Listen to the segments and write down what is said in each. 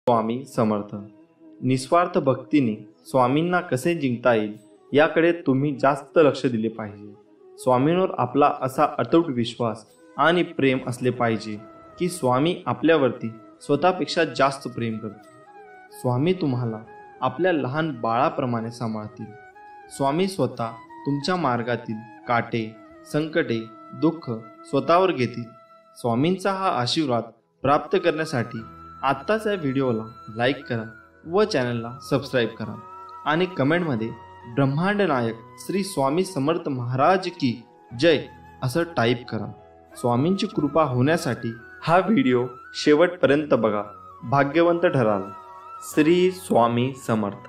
स्वामी समर्थ. निस्वार्थ भक्तीने स्वामींना कसे जिंकता येईल याकडे तुम्ही जास्त लक्ष दिले पाहिजे. स्वामींवर आपला असा अतूट विश्वास आणि प्रेम असले पाहिजे की स्वामी आपल्यावरती स्वतःपेक्षा जास्त प्रेम करतील. स्वामी तुम्हाला आपल्या लहान बाळाप्रमाणे सांभाळतील. स्वामी स्वतः तुमच्या मार्गातील काटे, संकटे, दुःख स्वतःवर घेतील. स्वामींचा हा आशीर्वाद प्राप्त करण्यासाठी आत्ताच या व्हिडिओला लाईक करा व चॅनलला सबस्क्राईब करा आणि कमेंटमध्ये ब्रह्मांड नायक श्री स्वामी समर्थ महाराज की जय असं टाईप करा. स्वामींची कृपा होण्यासाठी हा व्हिडिओ शेवटपर्यंत बघा, भाग्यवंत ठराल. श्री स्वामी समर्थ.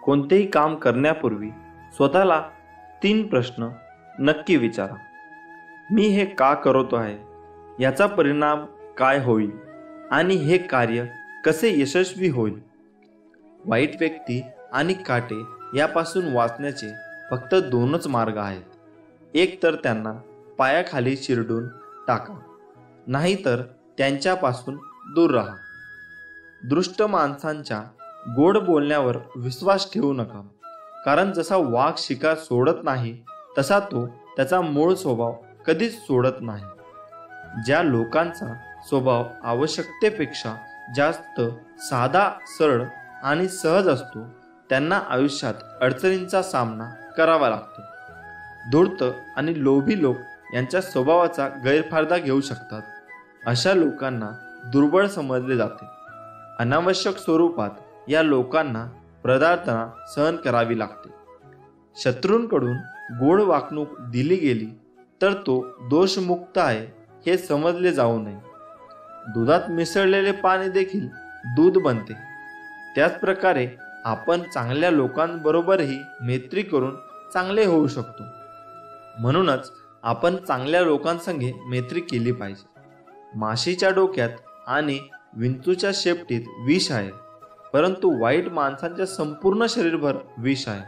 कोणतेही काम करण्यापूर्वी स्वतःला 3 प्रश्न नक्की विचारा. मी हे का करतो आहे, याचा परिणाम काय होईल आणि हे कार्य कसे यशस्वी होईल. वाईट व्यक्ती आणि काटे यापासून वाचण्याचे फक्त 2च मार्ग आहेत. एक तर त्यांना पायाखाली चिरडून टाका, नाहीतर त्यांच्यापासून दूर राहा. दुष्ट माणसांच्या गोड बोलण्यावर विश्वास ठेवू नका, कारण जसा वाघ शिकार सोडत नाही तसा तो त्याचा मूळ स्वभाव कधीच सोडत नाही. ज्या लोकांचा स्वभाव आवश्यकतेपेक्षा जास्त साधा, सरळ आणि सहज असतो त्यांना आयुष्यात अडचणींचा सामना करावा लागतो. धूर्त आणि लोभी लोक यांच्या स्वभावाचा गैरफायदा घेऊ शकतात. अशा लोकांना दुर्बळ समजले जाते. अनावश्यक स्वरूपात या लोकांना प्रताडना सहन करावी लागते. शत्रूंकडून गोड वागणूक दिली गेली तर तो दोषमुक्त आहे हे समजले जाऊ नये. दुधात मिसळलेले पाणी देखील दूध बनते. त्याचप्रकारे आपण चांगल्या लोकांबरोबरही मैत्री करून चांगले होऊ शकतो. म्हणूनच आपण चांगल्या लोकांसंगे मैत्री केली पाहिजे. माशीच्या डोक्यात आणि विंचूच्या शेपटीत विष आहे, परंतु वाईट माणसांच्या संपूर्ण शरीरभर विष आहे.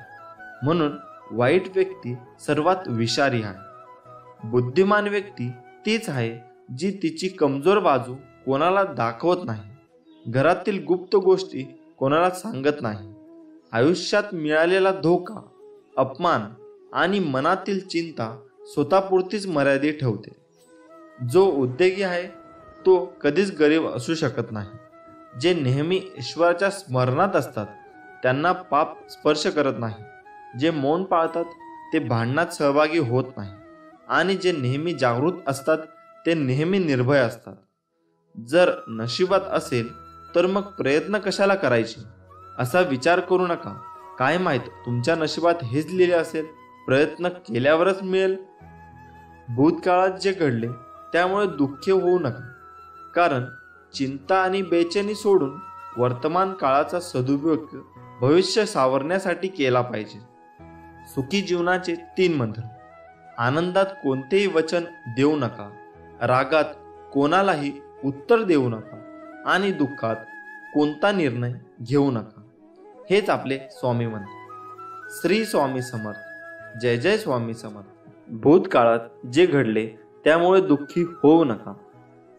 म्हणून वाईट व्यक्ती सर्वात विषारी आहे. बुद्धिमान व्यक्ती तीच आहे जी तिची कमजोर बाजू कोणाला दाखवत नाही, घरातील गुप्त गोष्टी कोणाला सांगत नाही. आयुष्यात मिळालेला धोका, अपमान आणि मनातील चिंता स्वतःपुरतीच मर्यादित ठेवते. जो उद्योगी आहे तो कधीच गरीब असू शकत नाही. जे नेहमी ईश्वराच्या स्मरणात असतात त्यांना पाप स्पर्श करत नाही. जे मौन पाळतात ते भांडणात सहभागी होत नाही आणि जे नेहमी जागृत असतात ते नेहमी निर्भय असतात. जर नशिबात असेल तर मग प्रयत्न कशाला करायचे असा विचार करू नका. काय माहीत तुमच्या नशिबात हेच लिहिले असेल, प्रयत्न केल्यावरच मिळेल. भूतकाळात जे घडले त्यामुळे दुःखी होऊ नका, कारण चिंता आणि बेचैनी सोडून वर्तमान काळाचा सदुपयोग भविष्य सावरण्यासाठी केला पाहिजे. सुखी जीवनाचे 3 मंत्र. आनंदात कोणतेही वचन देऊ नका, रागात कोणालाही उत्तर देऊ नका आणि दुःखात कोणता निर्णय घेऊ नका. हेच आपले स्वामी म्हणते. श्री स्वामी समर्थ. जय जय स्वामी समर्थ. भूतकाळात जे घडले त्यामुळे दुःखी होऊ नका.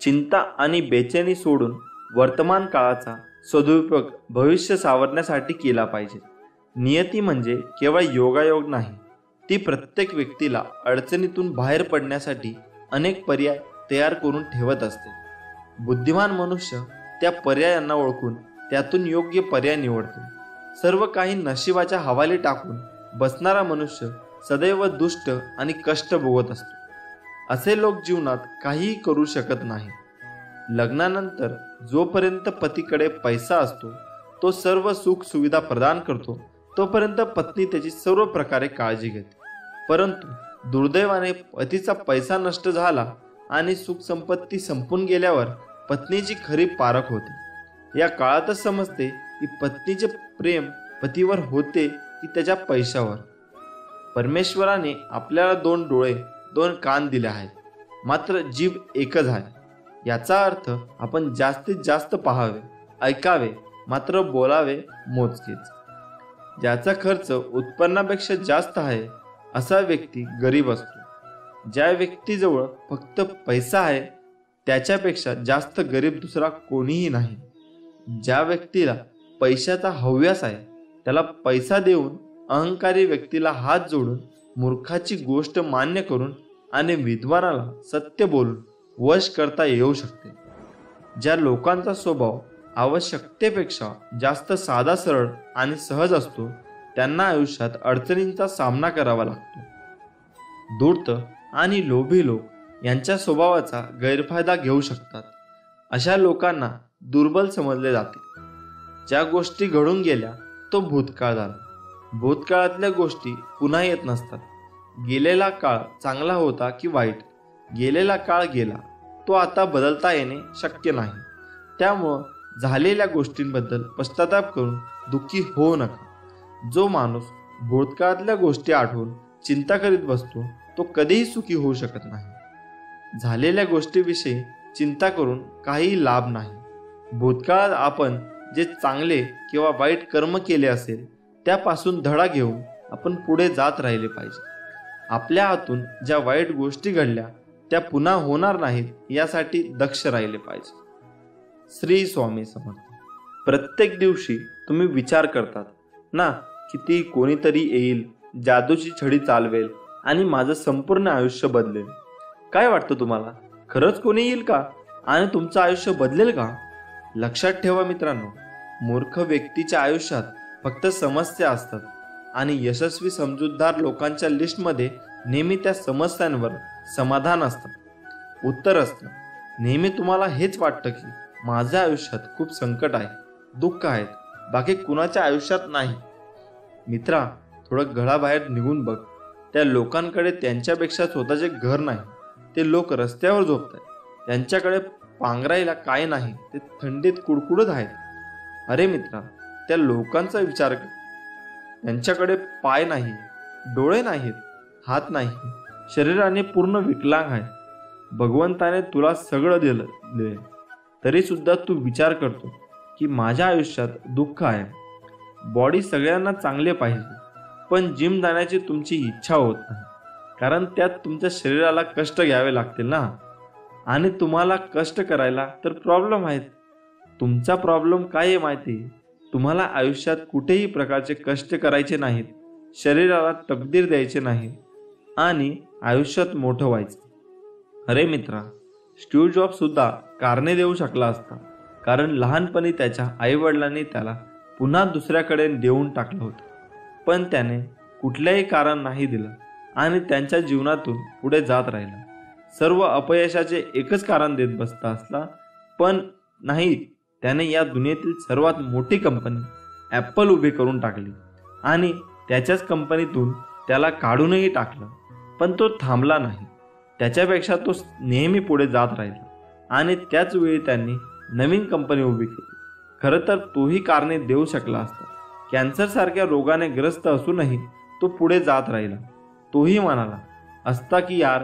चिंता आणि बेचैनी सोडून वर्तमान काळाचा सदुपयोग भविष्य सावरण्यासाठी केला पाहिजे. नियती म्हणजे केवळ योगायोग नाही, ती प्रत्येक व्यक्तीला अडचणीतून बाहेर पडण्यासाठी अनेक पर्याय तयार करून ठेवत असते. बुद्धिमान मनुष्य त्या पर्यायांना ओळखून त्यातून योग्य पर्याय निवडतो. सर्व काही नशिबाच्या हवाली टाकून बसणारा मनुष्य सदैव दुष्ट आणि कष्ट भोगत असतो. असे लोक जीवनात काहीही करू शकत नाही. लग्नानंतर जोपर्यंत पतीकडे पैसा असतो, तो सर्व सुख सुविधा प्रदान करतो, तोपर्यंत पत्नी त्याची सर्व प्रकारे काळजी घेते. परंतु दुर्दैवाने पतीचा पैसा नष्ट झाला आणि सुख संपत्ती संपून गेल्यावर पत्नीची खरी पारख होते. या काळातच समजते की पत्नीचे प्रेम पतीवर होते की त्याच्या पैशावर. परमेश्वराने आपल्याला 2 डोळे, 2 कान दिले आहेत, मात्र जीभ एकच आहे. याचा अर्थ आपण जास्तीत जास्त पाहावे, ऐकावे, मात्र बोलावे मोजकेच. ज्याचा खर्च उत्पन्नापेक्षा जास्त आहे असा व्यक्ती गरीब असतो. ज्या व्यक्तीजवळ फक्त पैसा आहे त्याच्यापेक्षा जास्त गरीब दुसरा कोणीही नाही. ज्या व्यक्तीला पैशाचा हव्यास आहे त्याला पैसा देऊन, अहंकारी व्यक्तीला हात जोडून, मूर्खाची गोष्ट मान्य करून आणि विद्वानाला सत्य बोलून वश करता येऊ शकते. ज्या लोकांचा स्वभाव आवश्यकतेपेक्षा जास्त साधा, सरळ आणि सहज असतो त्यांना आयुष्यात अडचणींचा सामना करावा लागतो. धूर्त आणि लोभी लोक यांच्या स्वभावाचा गैरफायदा घेऊ शकतात. अशा लोकांना दुर्बल समजले जाते. ज्या गोष्टी घडून गेल्या तो भूतकाळ झाला. भूतकाळातल्या गोष्टी पुन्हा येत नसतात. गेलेला काळ चांगला होता की वाईट, गेलेला काळ गेला, तो आता बदलता येणे शक्य नाही. त्यामुळं झालेल्या गोष्टींबद्दल पश्चाताप करून दुःखी होऊ नका. जो माणूस भूतकाळातल्या गोष्टी आठवून चिंता करीत बसतो तो कधीही सुखी होऊ शकत नाही. झालेल्या गोष्टीविषयी चिंता करून काही लाभ नाही. भूतकाळात आपण जे चांगले किंवा वाईट कर्म केले असेल त्यापासून धडा घेऊन आपण पुढे जात राहिले पाहिजे. आपल्या हातून ज्या वाईट गोष्टी घडल्या त्या पुन्हा होणार नाहीत यासाठी दक्ष राहिले पाहिजे. श्री स्वामी समर्थ. प्रत्येक दिवशी तुम्ही विचार करतात ना, किती कोणीतरी येईल, जादूची छडी चालवेल आणि माझं संपूर्ण आयुष्य बदलेल. काय वाटतं तुम्हाला, खरंच कोणी येईल का आणि तुमचं आयुष्य बदलेल का? लक्षात ठेवा मित्रांनो, मूर्ख व्यक्तीच्या आयुष्यात फक्त समस्या असतात आणि यशस्वी समजूतदार लोकांच्या लिस्टमध्ये नेहमी त्या समस्यांवर समाधान असतं, उत्तर असतं. नेहमी तुम्हाला हेच वाटतं की माझ्या आयुष्यात खूप संकट आहे, दुःख आहेत, बाकी कुणाच्या आयुष्यात नाही. मित्रा, थोडं घराबाहेर निघून बघ. त्या लोकांकडे त्यांच्यापेक्षा स्वतःचे घर नाही. ते लोक रस्त्यावर झोपत आहेत. त्यांच्याकडे पांघरायला काय नाही, ते थंडीत कुडकुडत आहेत. अरे मित्रा, त्या लोकांचा विचार कर. त्यांच्याकडे पाय नाही, डोळे नाहीत, हात नाही, शरीराने पूर्ण विकलांग आहे. भगवंताने तुला सगळं दिलं तरी सुद्धा तू विचार करतो की माझ्या आयुष्यात दुःख आहे. बॉडी सगळ्यांना चांगले पाहिजे, पण जिम जाण्याची तुमची इच्छा होत नाही, कारण त्यात तुमच्या शरीराला कष्ट घ्यावे लागतील ना. आणि तुम्हाला कष्ट करायला तर प्रॉब्लेम आहेत. तुमचा प्रॉब्लेम काय आहे माहिती? तुम्हाला आयुष्यात कुठेही प्रकारचे कष्ट करायचे नाहीत, शरीराला तकदीर द्यायचे नाही आणि आयुष्यात मोठं व्हायचं. अरे मित्रा, स्टीव्ह जॉब्स सुद्धा कारणे देऊ शकला असता, कारण लहानपणी त्याच्या आईवडिलांनी त्याला पुन्हा दुसऱ्याकडे देऊन टाकलं होतं. पण त्याने कुठल्याही कारण नाही दिलं आणि त्यांच्या जीवनातून पुढे जात राहिला. सर्व अपयशाचे एकच कारण देत बसता असला, पण नाही, त्याने या दुनियेतील सर्वात मोठी कंपनी ॲपल उभी करून टाकली आणि त्याच्याच कंपनीतून त्याला काढूनही टाकलं. पण तो थांबला नाही. त्याच्यापेक्षा तो नेहमी पुढे जात राहिला आणि त्याच वेळी त्यांनी नवीन कंपनी उभी केली. खरं तर तोही कारणे देऊ शकला असता. कॅन्सरसारख्या रोगाने ग्रस्त असूनही तो पुढे जात राहिला. तोही म्हणाला असता की यार,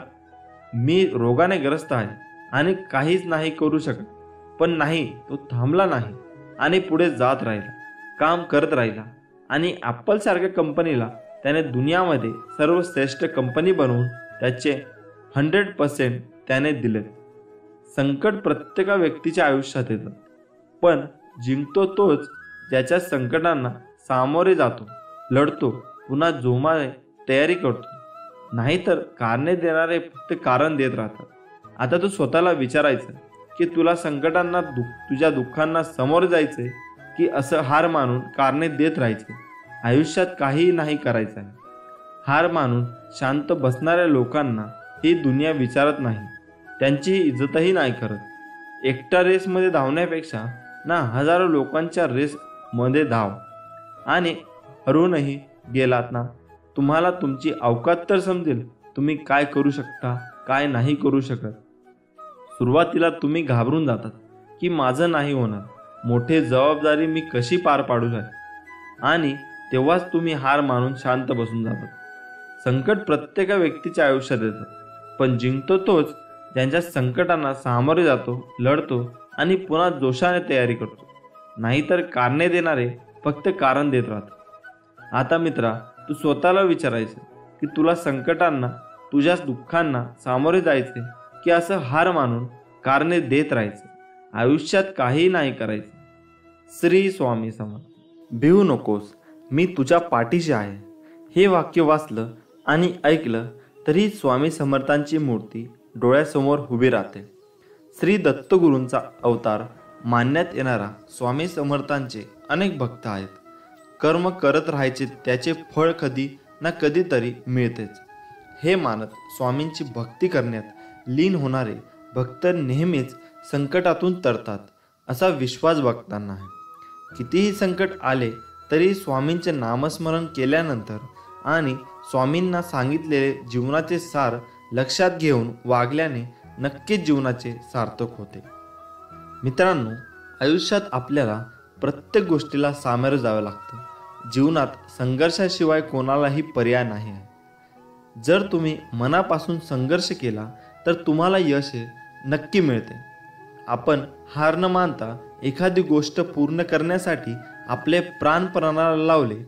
मी रोगाने ग्रस्त आहे आणि काहीच नाही करू शकत. पण नाही, तो थांबला नाही आणि पुढे जात राहिला, काम करत राहिला आणि ॲपलसारख्या कंपनीला त्याने दुनियामध्ये सर्वश्रेष्ठ कंपनी बनवून त्याचे 100% त्याने दिले. संकट प्रत्येका व्यक्तीच्या आयुष्यात येतं, पण जिंकतो तोच ज्याच्या संकटांना सामोरे जातो, लढतो, पुन्हा जोमाने तयारी करतो. नाहीतर कारणे देणारे फक्त कारण देत राहतात. आता तू स्वतःला विचारायचं की तुला संकटांना, तुझ्या दुःखांना समोर जायचे की असं हार मानून कारणे देत राहायचे. आयुष्यात काहीही नाही करायचं आहे. हार मानून शांत बसणाऱ्या लोकांना ही दुनिया विचारत नाही, त्यांची इज्जतही नाही करत. एकटा रेसमध्ये धावण्यापेक्षा ना हजारो लोकांच्या रेसमध्ये धाव आणि हरवूनही गेलात ना, तुम्हाला तुमची अवकात तर समजेल. तुम्ही काय करू शकता, काय नाही करू शकत. सुरुवातीला तुम्ही घाबरून जातात की माझं नाही होणार, मोठी जबाबदारी मी कशी पार पाडू शकते, आणि तेव्हाच तुम्ही हार मानून शांत बसून जातात. संकट प्रत्येका व्यक्तीच्या आयुष्यात येतं, पण जिंकतो तोच ज्यांच्या संकटांना सामोरे जातो, लढतो आणि पुन्हा जोशाने तयारी करतो. नाहीतर कारणे देणारे फक्त कारण देत राहतात. आता मित्रा, तू स्वतःला विचारायचं की तुला संकटांना, तुझ्या दुःखांना सामोरे जायचे की असं हार मानून कारणे देत राहायचं, आयुष्यात काही नाही करायचं. श्री स्वामी समर्थ. भिवू नकोस, मी तुझ्या पाठीशी आहे. हे वाक्य वाचलं आणि ऐकलं तरी स्वामी समर्थांची मूर्ती डोळ्यासमोर उभी राहते. श्री दत्तगुरूंचा अवतार मानण्यात येणारा स्वामी समर्थांचे अनेक भक्त आहेत. कर्म करत राहायचे, त्याचे फळ कधी ना कधीतरी मिळतेच हे मानत स्वामींची भक्ती करण्यात लीन होणारे भक्त नेहमीच संकटातून तरतात असा विश्वास भक्तांना आहे. कितीही संकट आले तरी स्वामींचे नामस्मरण केल्यानंतर आणि स्वामींना सांगितलेले जीवनाचे सार लक्षात घेऊन वागल्याने नक्कीच जीवनाचे सार्थक होते. मित्रांनो, आयुष्यात आपल्याला प्रत्येक गोष्टीला सामोरं जावं लागतं. जीवनात संघर्षाशिवाय कोणालाही पर्याय नाही आहे. जर तुम्ही मनापासून संघर्ष केला तर तुम्हाला यश नक्की मिळते. आपण हार न मानता एखादी गोष्ट पूर्ण करण्यासाठी आपले प्राणपणाला लावले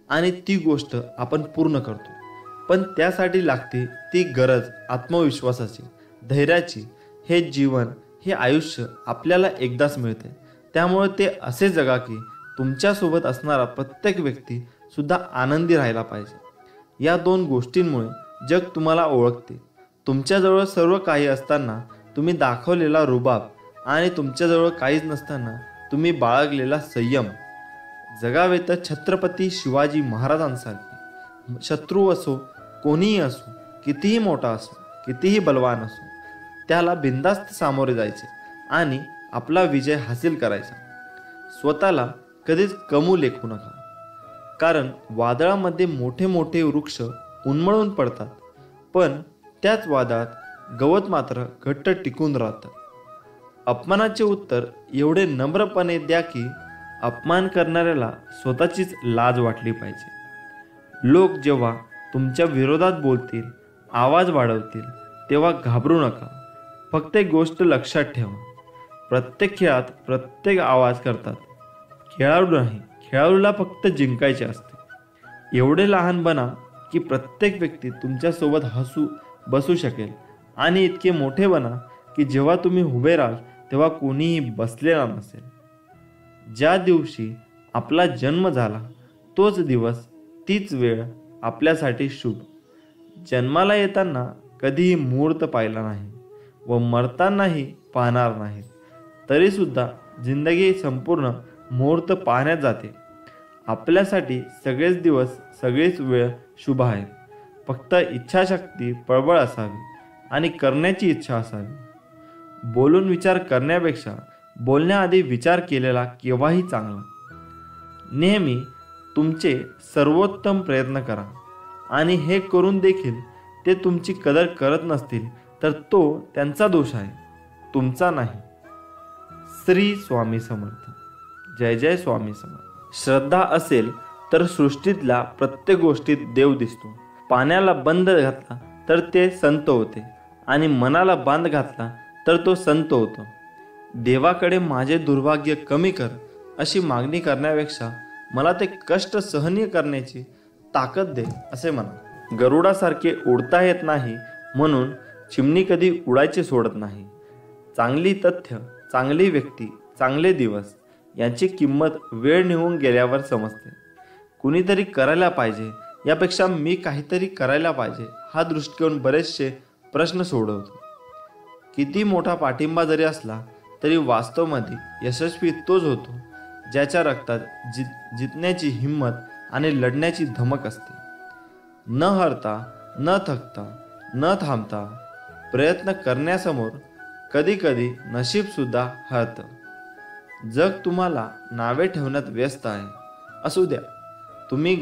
आणि ती गोष्ट आपण पूर्ण करतो. पण त्यासाठी लागते ती गरज आत्मविश्वासाची, धैर्याची. हे जीवन, हे आयुष्य आपल्याला एकदाच मिळते. त्यामुळे ते असे जगा की तुमच्यासोबत असणारा प्रत्येक व्यक्ती सुद्धा आनंदी राहायला पाहिजे. या दोन गोष्टींमुळे जग तुम्हाला ओळखते. तुमच्याजवळ सर्व काही असताना तुम्ही दाखवलेला रुबाब आणि तुमच्याजवळ काहीच नसताना तुम्ही बाळगलेला संयम. जगावे तर छत्रपती शिवाजी महाराजांसारखे. शत्रू असो, कोणीही असो, कितीही मोठा असो, कितीही बलवान असो, त्याला बिनधास्त सामोरे जायचे आणि आपला विजय हासिल करायचा. स्वतःला कधीच कमी लेखू नका, कारण वादळामध्ये मोठे मोठे वृक्ष उन्मळून पडतात, पण त्याच वादळात गवत मात्र घट्ट टिकून राहतं. अपमानाचे उत्तर एवढे नम्रपणे द्या की अपमान करणाऱ्याला स्वतःचीच लाज वाटली पाहिजे. लोक जेव्हा तुमच्या विरोधात बोलतील, आवाज वाढवतील, तेव्हा घाबरू नका. फक्त एक गोष्ट लक्षात ठेवा, प्रत्येक खेळात प्रत्येक आवाज करतात. खेळाडू नाही, खेळाडूला फक्त जिंकायचे असते. एवढे लहान बना की प्रत्येक व्यक्ती तुमच्यासोबत हसू बसू शकेल आणि इतके मोठे बना की जेव्हा तुम्ही उभे राहाल तेव्हा कोणीही बसलेला नसेल. ज्या दिवशी आपला जन्म झाला तोच दिवस, तीच वेळ आपल्यासाठी शुभ. जन्माला येताना कधीही मुहूर्त पाहिला नाही व मरतानाही पाहणार नाही, तरीसुद्धा जिंदगी संपूर्ण मुहूर्त पाहण्यात जाते. आपल्यासाठी सगळेच दिवस, सगळीच वेळ शुभ आहे. फक्त इच्छाशक्ती प्रबळ असावी आणि करण्याची इच्छा असावी. बोलून विचार करण्यापेक्षा बोलण्याआधी विचार केलेला केव्हाही चांगला. नेहमी तुमचे सर्वोत्तम प्रयत्न करा आणि हे करून देखील ते तुमची कदर करत नसतील तर तो त्यांचा दोष आहे, तुमचा नाही. श्री स्वामी समर्थ. जय जय स्वामी समर्थ. श्रद्धा असेल तर सृष्टीतल्या प्रत्येक गोष्टीत देव दिसतो. पाण्याला बंद घातला तर ते संत होते आणि मनाला बांध घातला तर तो संत होतो. देवाकडे माझे दुर्भाग्य कमी कर अशी मागणी करण्यापेक्षा मला ते कष्ट सहनीय करण्याची ताकद दे असे म्हणा. गरुडासारखे उडता येत नाही म्हणून चिमणी कधी उडायचे सोडत नाही. चांगली तथ्य, चांगली व्यक्ती, चांगले दिवस यांची किंमत वेळ निघून गेल्यावर समजते. कुणीतरी करायला पाहिजे यापेक्षा मी काहीतरी करायला पाहिजे हा दृष्टिकोन बरेचसे प्रश्न सोडवतो. किती मोठा पाठिंबा जरी असला तरी वास्तवामध्ये यशस्वी तोच होतो ज्याच्या रक्तात जितण्याची हिंमत आणि लढण्याची धमक असते. न हरता, न थकता, न थांबता प्रयत्न करण्यासमोर कधीकधी नशीबसुद्धा हरतं. जग तुम्हाला नावे ठेवण्यात व्यस्त आहे. असू द्या, तुम्ही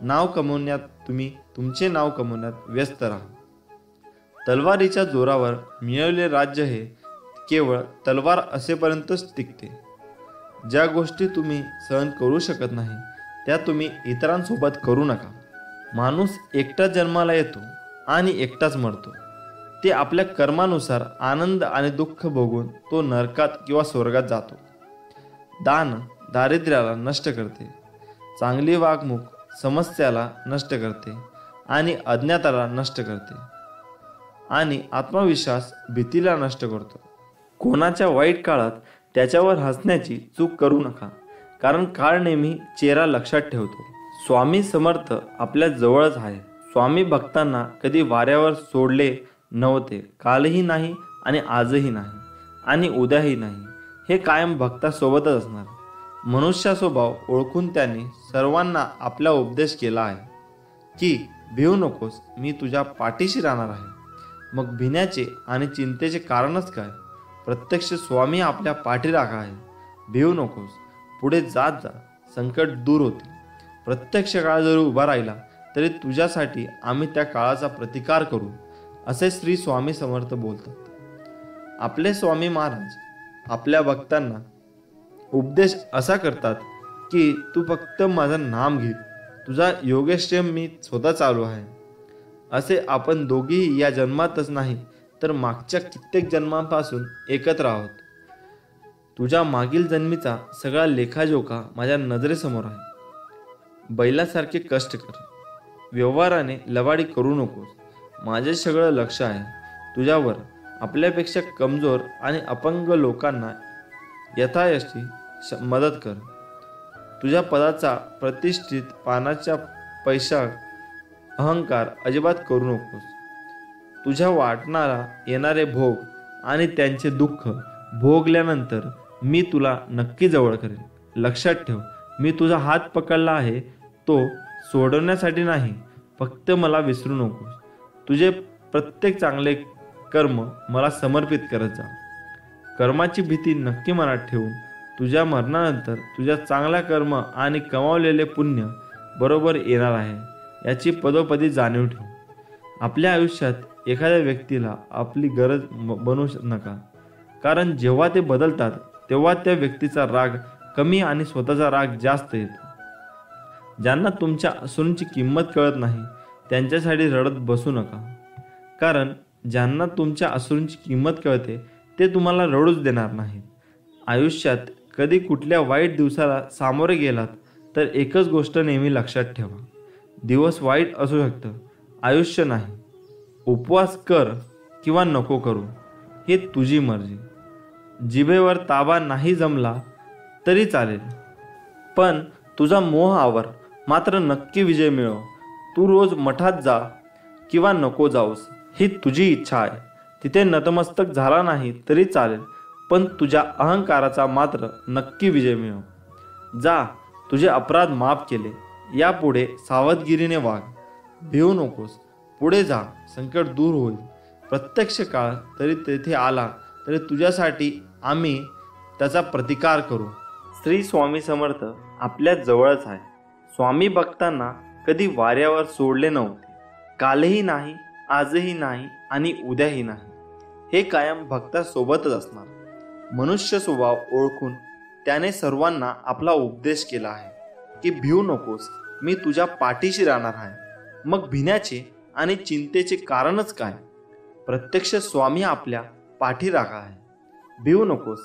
नाव कमवण्यात, तुम्ही तुमचे नाव कमवण्यात व्यस्त राहा. तलवारीच्या जोरावर मिळवले राज्य हे केवळ तलवार असेपर्यंतच टिकते. ज्या गोष्टी तुम्ही सहन करू शकत नाही त्या तुम्ही इतरांसोबत करू नका. माणूस एकटाच जन्माला येतो आणि एकटाच मरतो. ते आपल्या कर्मानुसार आनंद आणि दुःख भोगून तो नरकात किंवा स्वर्गात जातो. दान दारिद्र्याला नष्ट करते, चांगली वागणूक समस्याला नष्ट करते आणि अज्ञाताला नष्ट करते आणि आत्मविश्वास भीतीला नष्ट करतो. कोणाच्या वाईट काळात त्याच्यावर हसण्याची चूक करू नका. कारण काळ नेहमी चेहरा लक्षात ठेवतो. स्वामी समर्थ आपल्या जवळच आहे. स्वामी भक्तांना कधी वाऱ्यावर सोडले नव्हते. कालही नाही आणि आजही नाही आणि उद्याही नाही. हे कायम भक्तासोबतच असणार. मनुष्य स्वभाव ओळखून त्याने सर्वांना आपला उपदेश केला आहे की भिवू नकोस, मी तुझ्या पाठीशी राहणार आहे. मग भिण्याचे आणि चिंतेचे कारणच काय? प्रत्यक्ष स्वामी आपल्या पाठीराखा आहे. भिवू नकोस, पुढे जात जा, संकट दूर होते. प्रत्यक्ष काळ जरी उभा राहिला तरी तुझ्यासाठी आम्ही त्या काळाचा प्रतिकार करू, असे श्री स्वामी समर्थ बोलतात. आपले स्वामी महाराज आपल्या भक्तांना उपदेश असा करतात की तू फक्त माझं नाम घे, तुझा योगक्षेम मी स्वतः चालू आहे. असे आपण दोघेही या जन्मातच नाही तर मागच्या कित्येक जन्मांपासून एकत्र आहोत. तुझ्या मागील जन्मीचा सगळा लेखाजोखा माझ्या नजरेसमोर आहे. बैलासारखे कष्ट कर, व्यवहाराने लवाडी करू नकोस. माझे सगळं लक्ष आहे तुझ्यावर. आपल्यापेक्षा कमजोर आणि अपंग लोकांना यथायशी मदत कर. तुझ्या पदाचा, प्रतिष्ठित पानाच्या पैसा अहंकार अजिबात करू नकोस. तुझ्या वाटणारा येणारे भोग आणि त्यांचे दुःख भोगल्यानंतर मी तुला नक्की जवळ करेन. लक्षात ठेव, मी तुझा हात पकडला आहे तो सोडवण्यासाठी नाही. फक्त मला विसरू नकोस. तुझे प्रत्येक चांगले कर्म मला समर्पित करत जा. कर्माची भीती नक्की मनात ठेवून तुझ्या मरणानंतर तुझ्या चांगल्या कर्म आणि कमावलेले पुण्य बरोबर येणार आहे याची पदोपदी जाणीव ठेव. आपल्या आयुष्यात एखाद्या व्यक्तीला आपली गरज बनवू नका, कारण जेव्हा ते बदलतात तेव्हा त्या व्यक्तीचा राग कमी आणि स्वतःचा राग जास्त येतो. ज्यांना तुमच्या असूंची किंमत कळत नाही त्यांच्यासाठी रडत बसू नका, कारण ज्यांना तुमच्या असूंची किंमत कळते ते तुम्हाला रडूच देणार नाहीत. आयुष्यात कधी कुठल्या वाईट दिवसाला सामोरे गेलात तर एकच गोष्ट नेहमी लक्षात ठेवा, दिवस वाईट असू शकतं, आयुष्य नाही. उपवास कर किंवा नको करू हे तुझी मर्जी. जिभेवर ताबा नाही जमला तरी चालेल, पण तुझा मोह आवर, मात्र नक्की विजय मिळव. तू रोज मठात जा किंवा नको जाऊस ही तुझी इच्छा आहे. तिथे नतमस्तक झाला नाही तरी चालेल, पण तुझ्या अहंकाराचा मात्र नक्की विजय मिळव. जा, तुझे अपराध माफ केले. यापुढे सावधगिरीने वाग, भिवू नकोस. पुढे जा, संकट दूर होईल. प्रत्यक्ष काळ तरी तेथे आला तरी तुझ्यासाठी आम्ही त्याचा प्रतिकार करू. श्री स्वामी समर्थ आपल्या जवळच आहे. स्वामी भक्तांना कधी वाऱ्यावर सोडले नव्हते. कालही नाही, आजही नाही आणि उद्याही नाही. हे कायम भक्तासोबतच असणार. मनुष्य स्वभाव ओळखून त्याने सर्वांना आपला उपदेश केला आहे की भिवू नकोस, मी तुझ्या पाठीशी राहणार आहे. मग भिण्याचे आणि चिंतेचे कारणच काय? प्रत्यक्ष स्वामी आपल्या पाठीराखा आहे. भिवू नकोस,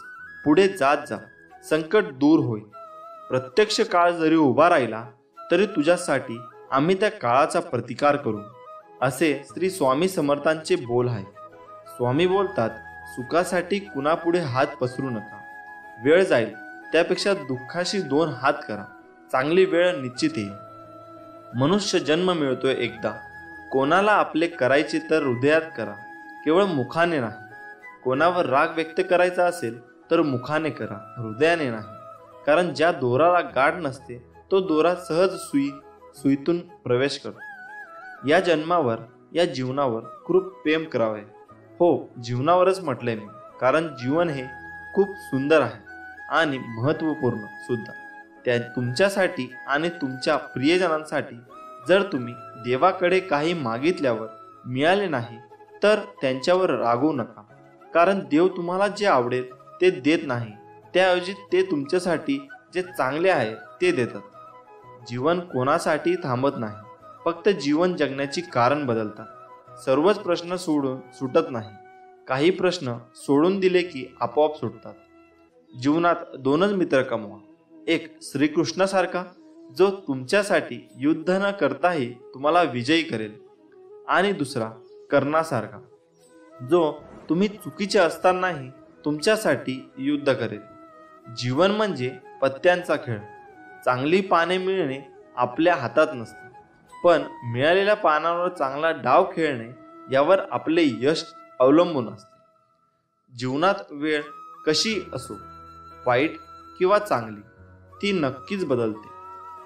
पुढे जात जा, संकट दूर होईल. प्रत्यक्ष काळ जरी उभा राहिला तरी तुझ्यासाठी आम्ही त्या काळाचा प्रतिकार करू, असे श्री स्वामी समर्थांचे बोल आहे. स्वामी बोलतात, सुखासाठी कुणापुढे हात पसरू नका. वेळ जाईल त्यापेक्षा दुःखाशी 2 हात करा. चांगली वेळ निश्चित येईल. मनुष्य जन्म मिळतोय एकदा. कोणाला आपले करायचे तर हृदयात करा, केवळ मुखाने नाही. कोणावर राग व्यक्त करायचा असेल तर मुखाने करा, हृदयाने नाही. कारण ज्या दोराला गाठ नसते तो दोरा सहज सुईतून प्रवेश करतो. या जन्मावर, या जीवनावर खूप प्रेम करावे. हो, जीवनावरच म्हटलंय मी, कारण जीवन हे खूप सुंदर आहे आणि महत्त्वपूर्ण सुद्धा. त्या तुमच्यासाठी आणि तुमच्या प्रियजनांसाठी. जर तुम्ही देवाकडे काही मागितल्यावर मिळाले नाही तर त्यांच्यावर रागवू नका, कारण देव तुम्हाला जे आवडेल ते देत नाही. त्याऐवजी ते तुमच्यासाठी जे चांगले आहे ते देतात. जीवन कोणासाठी थांबत नाही, फक्त जीवन जगण्याची कारण बदलतात. सर्वच प्रश्न सुटत नाही. काही प्रश्न सोडून दिले की आपोआप सुटतात. जीवनात 2च मित्र कमवा. एक श्रीकृष्णासारखा, जो तुमच्यासाठी युद्ध न करताही तुम्हाला विजयी करेल, आणि दुसरा कर्णासारखा, जो तुम्ही चुकीचे असतानाही तुमच्यासाठी युद्ध करेल. जीवन म्हणजे पत्त्यांचा खेळ. चांगली पाने मिळणे आपल्या हातात नसते, पण मिळालेल्या पानांवर चांगला डाव खेळणे यावर आपले यश अवलंबून असते. जीवनात वेळ कशी असो, वाईट किंवा चांगली, ती नक्कीच बदलते.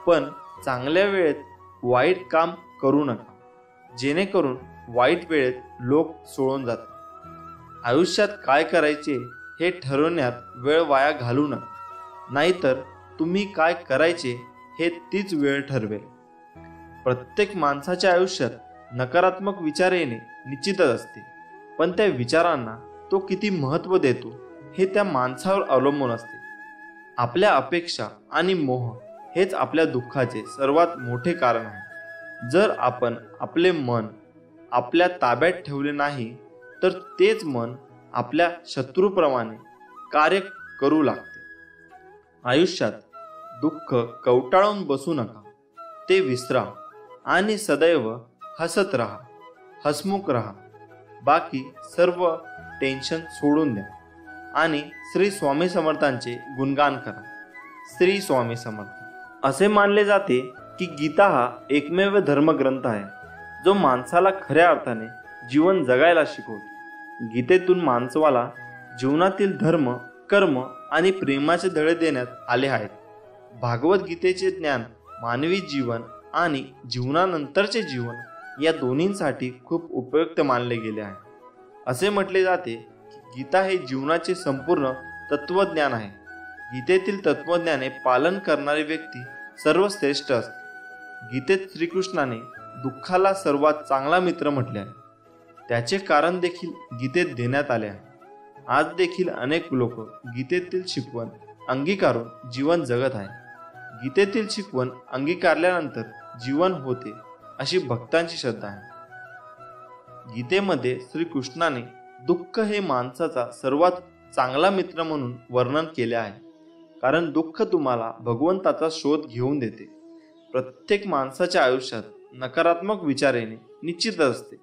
पण चांगल्या वेळेत वाईट काम करू नका, जेणेकरून वाईट वेळेत लोक सोडून जातात. आयुष्यात काय करायचे हे ठरवण्यात वेळ वाया घालू नका, नाहीतर तुम्ही काय करायचे हे तीच वेळ ठरवेल. प्रत्येक माणसाच्या आयुष्यात नकारात्मक विचार येणे निश्चितच असते, पण त्या विचारांना तो किती महत्त्व देतो हे त्या माणसावर अवलंबून असते. आपल्या अपेक्षा आणि मोह हेच आपल्या दुःखाचे सर्वात मोठे कारण आहे. जर आपण आपले मन आपल्या ताब्यात ठेवले नाही, तर तेच मन आपल्या शत्रूप्रमाणे कार्य करू लागते. आयुष्यात दुःख कवटाळून बसू नका, ते विसरा आणि सदैव हसत राहा, हसमुख राहा. बाकी सर्व टेन्शन सोडून द्या आणि श्री स्वामी समर्थांचे गुणगान करा. श्री स्वामी समर्थ. असे मानले जाते की गीता हा एकमेव धर्मग्रंथ आहे जो माणसाला खऱ्या अर्थाने जीवन जगायला शिकवतो. गीतेतून माणसाला जीवनातील धर्म, कर्म आणि प्रेमाचे धडे देण्यात आले आहेत. भागवत गीतेचे ज्ञान मानवी जीवन आणि जीवनानंतरचे जीवन या दोन्हींसाठी खूप उपयुक्त मानले गेले आहे. असे म्हटले जाते की गीता हे जीवनाचे संपूर्ण तत्वज्ञान आहे. गीतेतील तत्वज्ञाने पालन करणारी व्यक्ती सर्वश्रेष्ठ असते. गीतेत श्रीकृष्णाने दुःखाला सर्वात चांगला मित्र म्हटले आहे. त्याचे कारण देखील गीतेत देण्यात आले आहे. आज देखील अनेक लोक गीतेतील शिकवण अंगीकारून जीवन जगत आहे. गीतेतील शिकवण अंगीकारल्यानंतर जीवन होते अशी भक्तांची श्रद्धा आहे. गीतेमध्ये श्रीकृष्णाने दुःख हे माणसाचा सर्वात चांगला मित्र म्हणून वर्णन केले आहे, कारण दुःख तुम्हाला भगवंताचा शोध घेऊन देते. प्रत्येक माणसाच्या आयुष्यात नकारात्मक विचार येणे निश्चितच असते,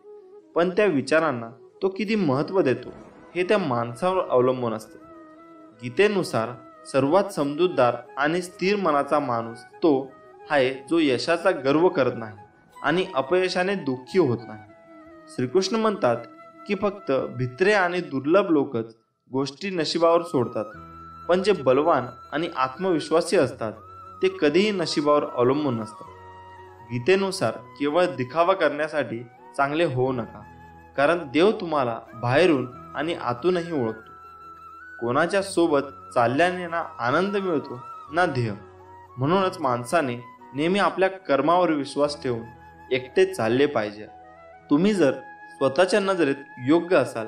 पण त्या विचारांना तो किती महत्त्व देतो हे त्या माणसावर अवलंबून असते. गीतेनुसार सर्वात समजूतदार आणि स्थिर मनाचा माणूस तो आहे जो यशाचा गर्व करत नाही आणि अपयशाने दुःखी होत नाही. श्रीकृष्ण म्हणतात की फक्त भित्रे आणि दुर्लभ लोकच गोष्टी नशिबावर सोडतात, पण जे बलवान आणि आत्मविश्वासी असतात ते कधीही नशिबावर अवलंबून नसतात. गीतेनुसार केवळ दिखावा करण्यासाठी चांगले होऊ नका, कारण देव तुम्हाला बाहेरून आणि आतूनही ओळखतो. कोणाच्या सोबत चालल्याने ना आनंद मिळतो ना ध्येय. म्हणूनच माणसाने नेहमी आपल्या कर्मावर विश्वास ठेवून एकटे चालले पाहिजे. तुम्ही जर स्वतःच्या नजरेत योग्य असाल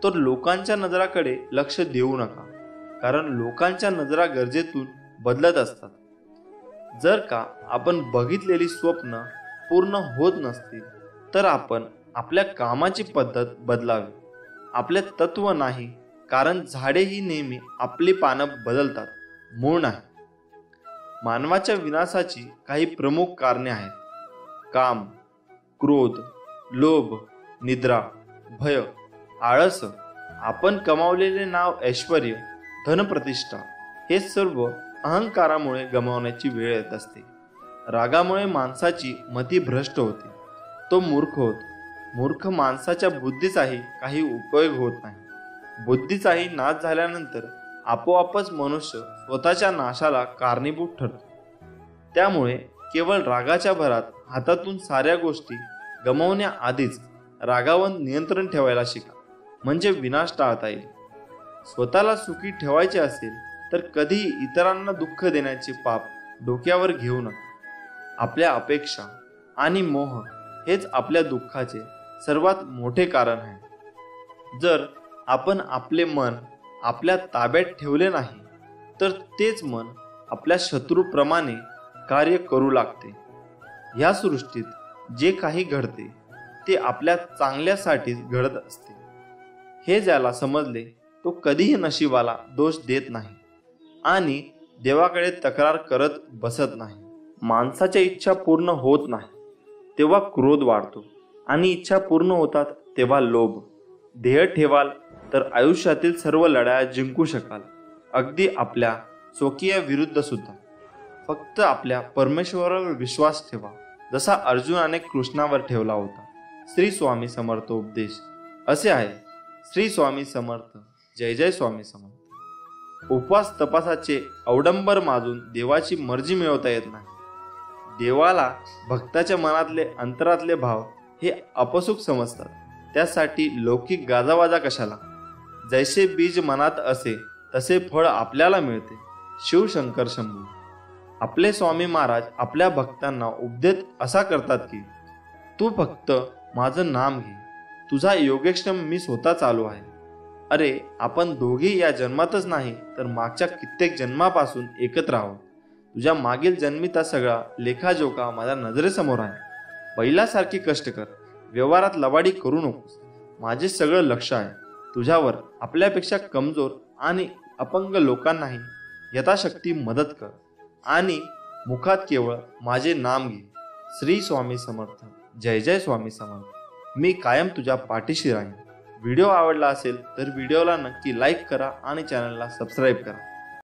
तर लोकांच्या नजराकडे लक्ष देऊ नका, कारण लोकांच्या नजरा गरजेतून बदलत असतात. जर का आपण बघितलेली स्वप्न पूर्ण होत नसतील तर आपण आपल्या कामाची पद्धत बदलावी. आपले तत्व नाही, कारण झाडे ही नेहमी आपली पानं बदलतात, मूळ नाही. मानवाच्या विनाशाची काही प्रमुख कारणे आहेत: काम, क्रोध, लोभ, निद्रा, भय, आळस, आपण कमावलेले नाव, ऐश्वर्य, धनप्रतिष्ठा हे सर्व अहंकारामुळे गमावण्याची वेळ येत असते. रागामुळे माणसाची मती भ्रष्ट होते, तो मूर्ख होतो. मूर्ख माणसाच्या बुद्धीचाही काही उपयोग होत नाही. बुद्धीचाही नाश झाल्यानंतर आपोआपच मनुष्य स्वतःच्या नाशाला कारणीभूत ठरतो. त्यामुळे केवळ रागाच्या भरात हातातून साऱ्या गोष्टी गमावण्याआधीच रागावर नियंत्रण ठेवायला शिका, म्हणजे विनाश टाळता येईल. स्वतःला सुखी ठेवायचे असेल तर कधीही इतरांना दुःख देण्याचे पाप डोक्यावर घेऊ नका. आपल्या अपेक्षा आणि मोह हेच आपल्या दुःखाचे सर्वात मोठे कारण आहे. जर आपण आपले मन आपल्या ताब्यात ठेवले नाही तर तेच मन आपल्या शत्रूप्रमाणे कार्य करू लागते. या सृष्टीत जे काही घडते ते आपल्या चांगल्यासाठीच घडत असते. हे ज्याला समजले तो कधीही नशिबाला दोष देत नाही आणि देवाकडे तक्रार करत बसत नाही. माणसाच्या इच्छा पूर्ण होत नाही तेव्हा क्रोध वाढतो आणि इच्छा पूर्ण होतात तेव्हा लोभ. ध्येय ठेवाल तर आयुष्यातील सर्व लढाया जिंकू शकाल, अगदी आपल्या स्वकीय विरुद्ध सुद्धा. फक्त आपल्या परमेश्वरावर विश्वास ठेवा, जसा अर्जुनाने कृष्णावर ठेवला होता. श्री स्वामी समर्थ उपदेश असे आहे. श्री स्वामी समर्थ. जय जय स्वामी समर्थ. उपवास तपासाचे अवडंबर माजून देवाची मर्जी मिळवता येत नाही. देवाला भक्ताच्या मनातले अंतरातले भाव हे अपसुक समजतात. त्यासाठी लौकिक गाजावाजा कशाला. जैसे बीज मनात असे तसे फळ आपल्याला मिळते. शिवशंकर शंभू. आपले स्वामी महाराज आपल्या भक्तांना उपदेश असा करतात की तू फक्त माझं नाम घे, तुझा योगक्षेम मी स्वतः चालू आहे. अरे, आपण दोघे या जन्मातच नाही तर मागच्या कित्येक जन्मापासून एकत्र आहोत. तुझ्या मागील जन्मीचा सगळा लेखाजोखा माझ्या नजरेसमोर आहे. पहिल्यासारखी कष्ट कर, व्यवहारात लवाडी करू नकोस. माझे सगळं लक्ष आहे तुझ्यावर. आपल्यापेक्षा कमजोर आणि अपंग लोकांनाही यथाशक्ती मदत कर आणि मुखात केवळ माझे नाम घे. श्री स्वामी समर्थ. जय जय स्वामी समर्थ. मी कायम तुझ्या पाठीशी राहीन. व्हिडिओ आवडला असेल तर व्हिडिओला नक्की लाईक करा आणि चॅनलला सबस्क्राईब करा.